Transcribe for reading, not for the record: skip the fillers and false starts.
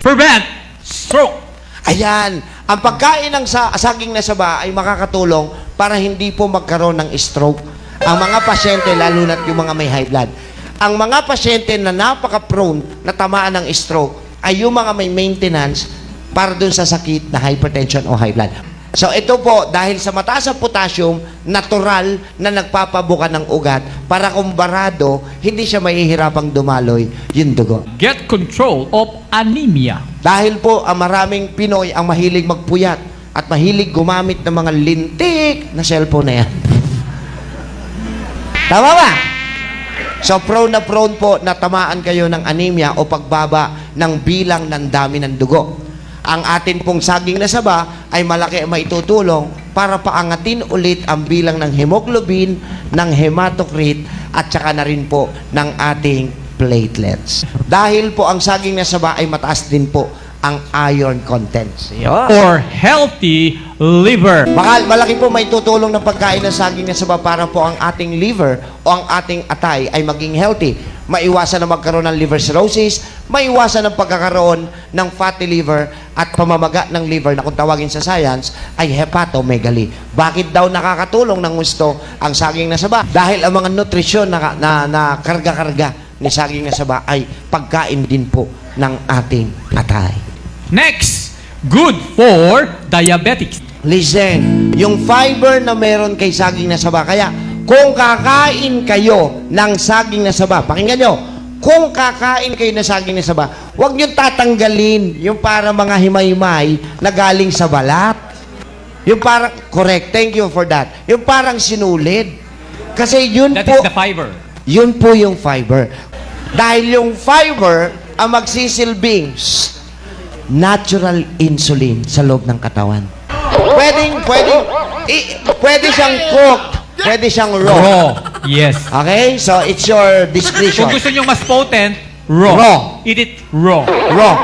prevent stroke. Ayan, ang pagkain ng saging na saba ay makakatulong para hindi po magkaroon ng stroke. Ang mga pasyente, lalo na't yung mga may high blood. Ang mga pasyente na napaka-prone na tamaan ng stroke ay yung mga may maintenance para dun sa sakit na hypertension o high blood. So ito po, dahil sa mataas ang potassium, natural na nagpapabuka ng ugat para kung barado, hindi siya mahihirapang dumaloy yung dugo. Get control of anemia. Dahil po, ang maraming Pinoy ang mahilig magpuyat at mahilig gumamit ng mga lintik na cellphone na yan. Tama ba? So, prone po na tamaan kayo ng anemia o pagbaba ng bilang ng dami ng dugo. Ang atin pong saging na saba ay malaki ang maitutulong para paangatin ulit ang bilang ng hemoglobin, ng hematocrit, at saka na rin po ng ating platelets. Dahil po ang saging na saba ay mataas din po ang iron contents. For healthy liver. Malaki po may tutulong ng pagkain ng saging na saba para po ang ating liver o ang ating atay ay maging healthy. Maiwasan na magkaroon ng liver cirrhosis, maiwasan ang pagkakaroon ng fatty liver at pamamaga ng liver na kung tawagin sa science ay hepatomegaly. Bakit daw nakakatulong ng gusto ang saging na saba? Dahil ang mga nutrisyon na karga-karga ni saging na saba ay pagkain din po ng ating atay. Next, good for diabetics. Listen, yung fiber na meron kay saging na saba, kaya kung kakain kayo ng saging na saba, pakinggan nyo, kung kakain kayo ng saging na saba, huwag nyo tatanggalin yung para mga himay-himay na galing sa balat. Yung parang, correct, thank you for that. Yung parang sinulid. Kasi yun That po, is the fiber. yun po yung fiber. Dahil yung fiber ang magsisilbing natural insulin sa loob ng katawan. Pwede siyang cooked, pwede siyang raw. Raw. Yes. Okay? So, it's your discretion. Kung gusto nyo mas potent, raw. Raw. Eat it raw. Raw.